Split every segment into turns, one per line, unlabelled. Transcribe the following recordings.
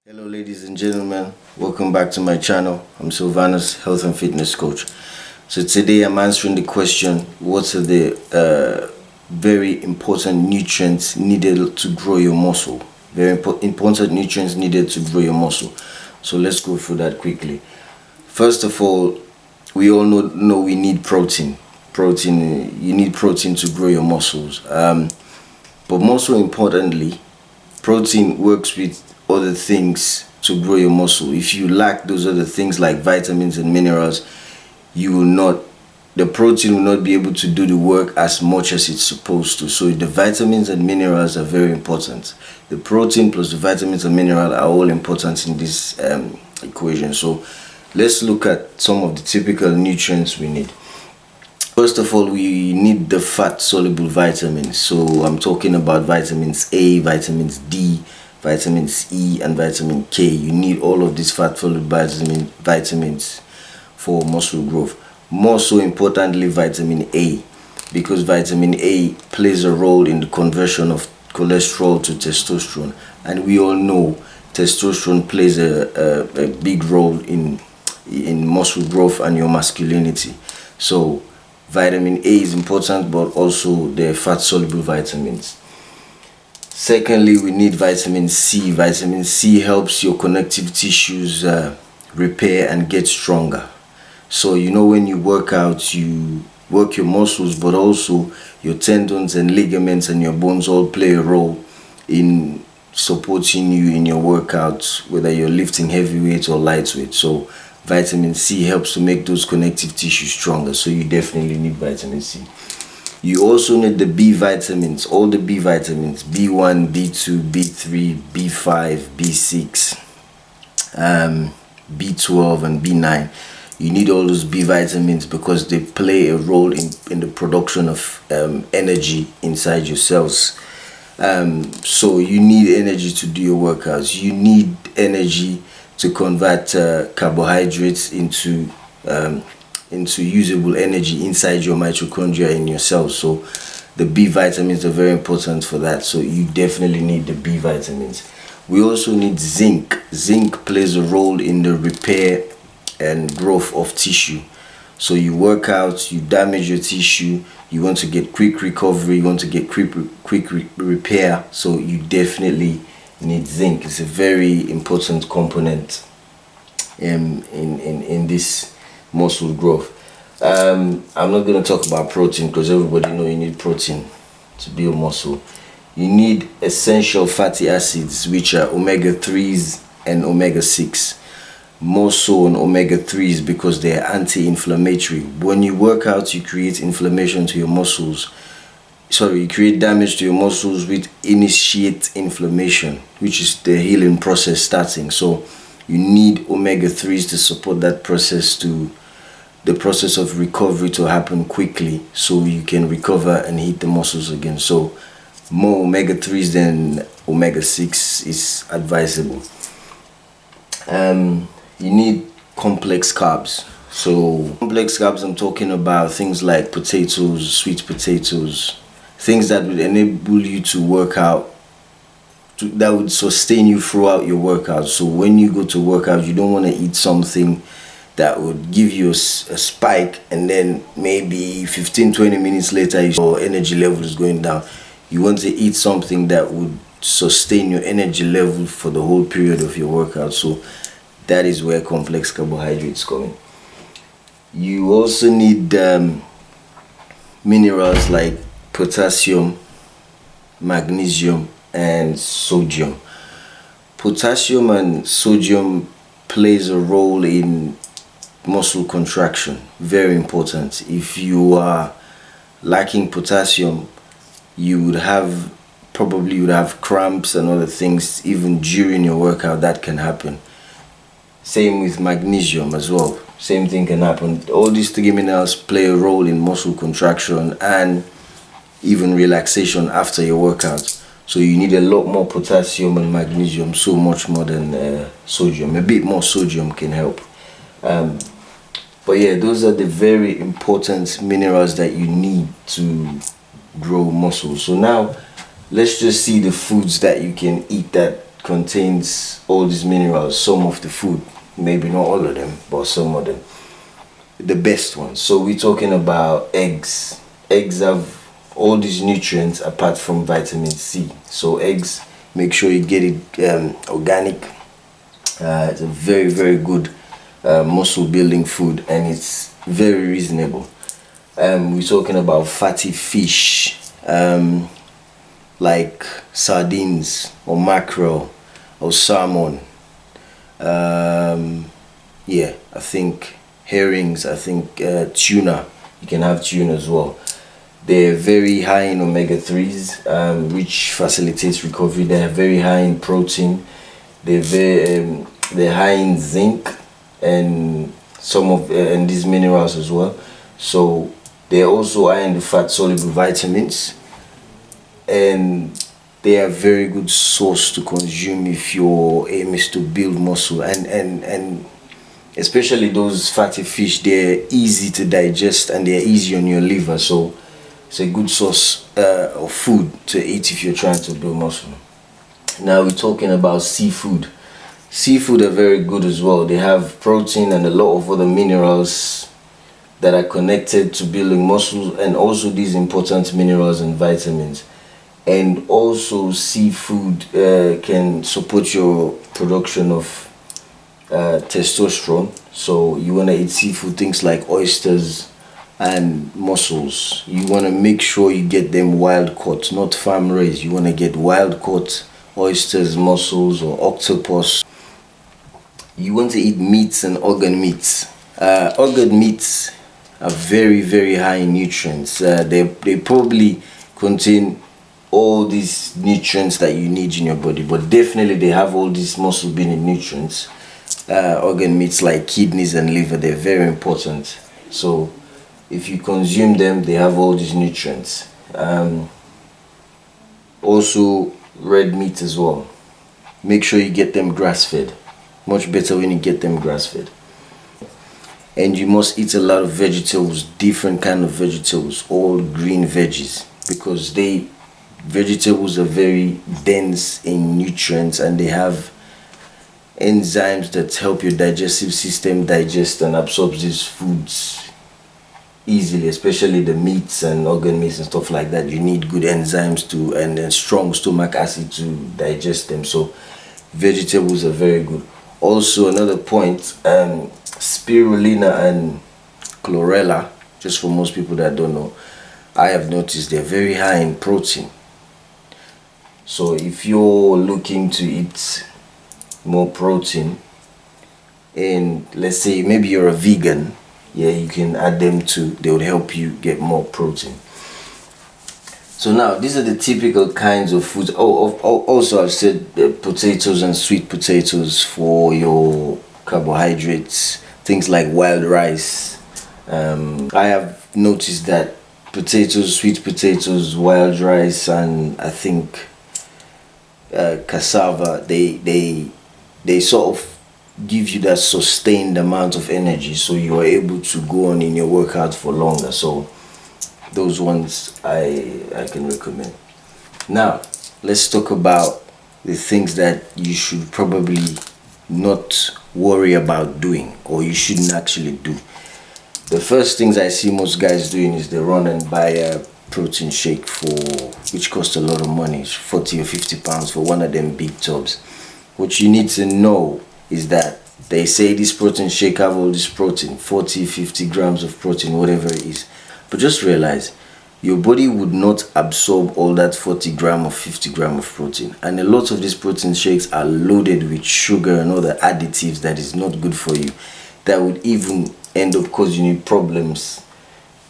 Hello ladies and gentlemen, welcome back to my channel. I'm Sylvanus, health and fitness coach. So today I'm answering the question, what are the very important nutrients needed to grow your muscle? Very important nutrients needed to grow your muscle. So let's go through that quickly. First of all, we all know we need protein. You need protein to grow your muscles. But most importantly, protein works with other things to grow your muscle. If you lack those other things like vitamins and minerals, the protein will not be able to do the work as much as it's supposed to. So the vitamins and minerals are very important. The protein plus the vitamins and minerals are all important in this equation. So let's look at some of the typical nutrients we need. First of all, we need the fat soluble vitamins. So I'm talking about vitamins A, vitamins D, vitamins E, and vitamin K. You need all of these fat soluble vitamins for muscle growth. More so importantly, vitamin A, because vitamin A plays a role in the conversion of cholesterol to testosterone, and we all know testosterone plays a big role in muscle growth and your masculinity. So vitamin A is important, but also the fat soluble vitamins. Secondly, we need vitamin C. Vitamin C helps your connective tissues repair and get stronger. So when you work out, you work your muscles, but also your tendons and ligaments and your bones all play a role in supporting you in your workouts, whether you're lifting heavy weights or light weight. So vitamin C helps to make those connective tissues stronger, so you definitely need vitamin C. You also need the B vitamins, all the B vitamins, B1, B2, B3, B5, B6, B12 and B9. You need all those B vitamins because they play a role in the production of energy inside your cells. So you need energy to do your workouts. You need energy to convert carbohydrates into usable energy inside your mitochondria in your cells. So the B vitamins are very important for that. So you definitely need the B vitamins. We also need zinc. Zinc plays a role in the repair and growth of tissue. So you work out, you damage your tissue, you want to get quick recovery, you want to get quick repair. So you definitely need zinc. It's a very important component in this muscle growth. I'm not going to talk about protein because everybody know you need protein to build muscle. You need essential fatty acids, which are omega-3s and omega-6. More so on omega-3s because they are anti-inflammatory. When you work out, you create inflammation to your muscles. You create damage to your muscles, which initiate inflammation, which is the healing process starting. So you need omega-3s to support that process, to the process of recovery to happen quickly, so you can recover and hit the muscles again. So more omega-3s than omega-6 is advisable. You need complex carbs. So complex carbs, I'm talking about things like potatoes, sweet potatoes, things that would enable you to work out, that would sustain you throughout your workout. So when you go to work out, you don't want to eat something that would give you a spike and then maybe 15-20 minutes later your energy level is going down. You want to eat something that would sustain your energy level for the whole period of your workout. So that is where complex carbohydrates come in. You also need minerals like potassium, magnesium and sodium. Potassium and sodium plays a role in muscle contraction. Very important. If you are lacking potassium, you would have cramps and other things even during your workout. That can happen. Same with magnesium as well. Same thing can happen. All these three minerals play a role in muscle contraction and even relaxation after your workout. So you need a lot more potassium and magnesium, so much more than sodium. A bit more sodium can help. But yeah, those are the very important minerals that you need to grow muscle. So now let's just see the foods that you can eat that contains all these minerals. Some of the food, maybe not all of them, but some of them, the best ones. So we're talking about eggs. Eggs have all these nutrients apart from vitamin C. So eggs, make sure you get it organic. It's a very, very good muscle building food, and it's very reasonable. We're talking about fatty fish, like sardines or mackerel or salmon. Yeah, I think herrings, I think tuna. You can have tuna as well. They're very high in omega-3s, which facilitates recovery. They're very high in protein. They're high in zinc and some of and these minerals as well. So they're also high in the fat soluble vitamins, and they are very good source to consume if your aim is to build muscle, and especially those fatty fish. They're easy to digest and they're easy on your liver, so it's a good source of food to eat if you're trying to build muscle. Now we're talking about seafood. Seafood are very good as well. They have protein and a lot of other minerals that are connected to building muscles, and also these important minerals and vitamins. And also seafood can support your production of testosterone. So you want to eat seafood, things like oysters and mussels. You want to make sure you get them wild caught, not farm raised. You want to get wild caught oysters, mussels, or octopus. You want to eat meats and organ meats. Organ meats are very, very high in nutrients. They probably contain all these nutrients that you need in your body, but definitely they have all these muscle building nutrients. Organ meats like kidneys and liver, they're very important. So if you consume them, they have all these nutrients. Also red meat as well. Make sure you get them grass fed. Much better when you get them grass fed. And you must eat a lot of vegetables, different kind of vegetables, all green veggies, because vegetables are very dense in nutrients, and they have enzymes that help your digestive system digest and absorb these foods easily, especially the meats and organ meats and stuff like that. You need good enzymes to, and then strong stomach acid to digest them. So vegetables are very good. Also, another point, spirulina and chlorella, just for most people that don't know, I have noticed they're very high in protein. So if you're looking to eat more protein, and let's say maybe you're a vegan, yeah, you can add them too. They would help you get more protein. So now these are the typical kinds of foods. Also I've said potatoes and sweet potatoes for your carbohydrates, things like wild rice. I have noticed that potatoes, sweet potatoes, wild rice, and I think cassava, they sort of give you that sustained amount of energy, so you are able to go on in your workout for longer. So those ones I can recommend. Now let's talk about the things that you should probably not worry about doing, or you shouldn't actually do. The first things I see most guys doing is they run and buy a protein shake, which costs a lot of money. It's 40 or 50 pounds for one of them big tubs. What you need to know is that they say this protein shake have all this protein, 40, 50 grams of protein, whatever it is. But just realize your body would not absorb all that 40 gram or 50 gram of protein. And a lot of these protein shakes are loaded with sugar and other additives that is not good for you, that would even end up causing you problems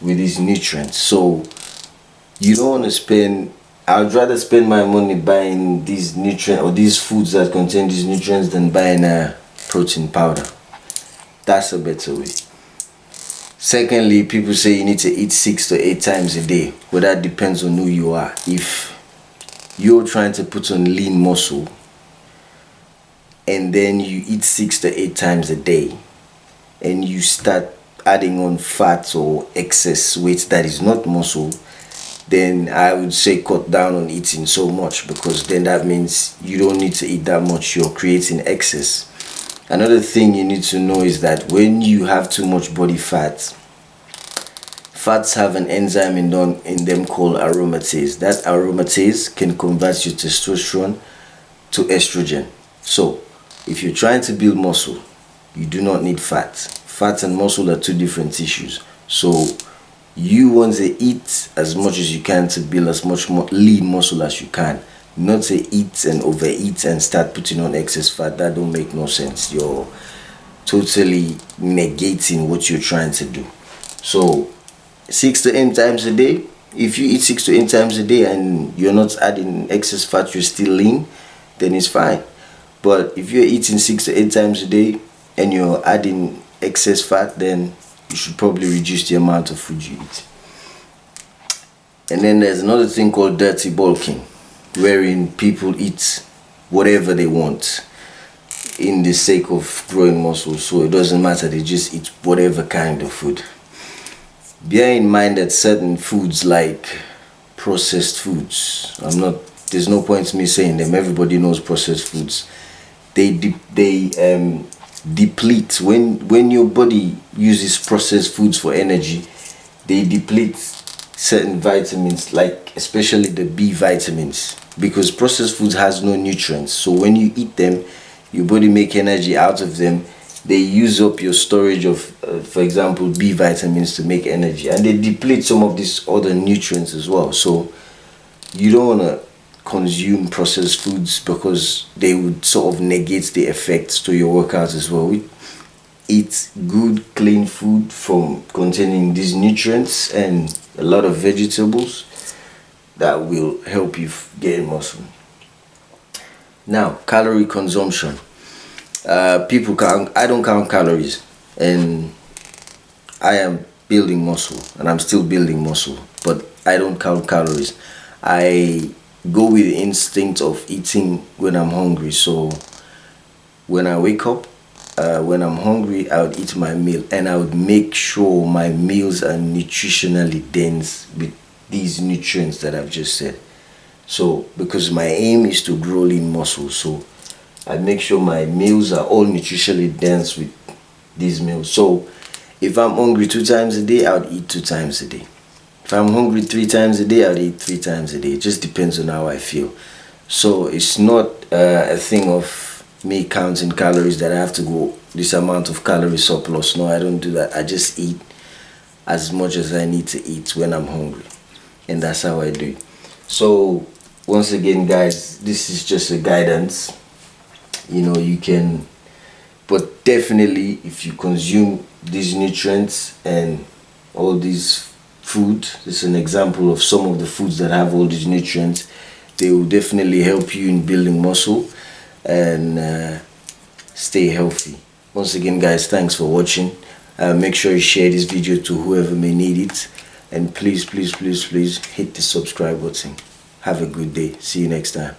with these nutrients. So you don't want to spend, I'd rather spend my money buying these nutrients or these foods that contain these nutrients than buying a protein powder. That's a better way. Secondly, people say you need to eat 6 to 8 times a day. Well, that depends on who you are. If you're trying to put on lean muscle and then you eat 6 to 8 times a day and you start adding on fat or excess weight that is not muscle, then I would say cut down on eating so much, because then that means you don't need to eat that much, you're creating excess. Another thing you need to know is that when you have too much body fat, fats have an enzyme in them called aromatase. That aromatase can convert your testosterone to estrogen. So if you're trying to build muscle, you do not need fat. Fat and muscle are two different tissues. So you want to eat as much as you can to build as much more lean muscle as you can, not to eat and overeat and start putting on excess fat. That don't make no sense. You're totally negating what you're trying to do. So 6 to 8 times a day, if you eat 6 to 8 times a day and you're not adding excess fat, you're still lean, then it's fine. But if you're eating 6 to 8 times a day and you're adding excess fat, then you should probably reduce the amount of food you eat. And then there's another thing called dirty bulking, wherein people eat whatever they want in the sake of growing muscle. So it doesn't matter, they just eat whatever kind of food. Bear in mind that certain foods, like processed foods, there's no point in me saying them, everybody knows processed foods. They deplete. When your body uses processed foods for energy, they deplete certain vitamins, like especially the B vitamins, because processed foods has no nutrients. So when you eat them, your body make energy out of them. They use up your storage of, for example, B vitamins to make energy, and they deplete some of these other nutrients as well. So you don't want to consume processed foods, because they would sort of negate the effects to your workouts as well. We eat good, clean food from containing these nutrients and a lot of vegetables that will help you gain muscle. Now, calorie consumption. People count. I don't count calories, and I am building muscle, and I'm still building muscle, but I don't count calories. I go with the instinct of eating when I'm hungry. So when I wake up, when I'm hungry, I would eat my meal, and I would make sure my meals are nutritionally dense with these nutrients that I've just said. So because my aim is to grow lean muscle, so I make sure my meals are all nutritionally dense with these meals. So if I'm hungry 2 times a day, I would eat 2 times a day. If I'm hungry 3 times a day, I would eat 3 times a day. It just depends on how I feel. So it's not a thing of me counting calories that I have to go this amount of calorie surplus. No, I don't do that. I just eat as much as I need to eat when I'm hungry, and that's how I do it. So once again, guys, this is just a guidance. You can, but definitely if you consume these nutrients and all these food, this is an example of some of the foods that have all these nutrients, they will definitely help you in building muscle and stay healthy. Once again, guys, thanks for watching. Make sure you share this video to whoever may need it, and please hit the subscribe button. Have a good day. See you next time.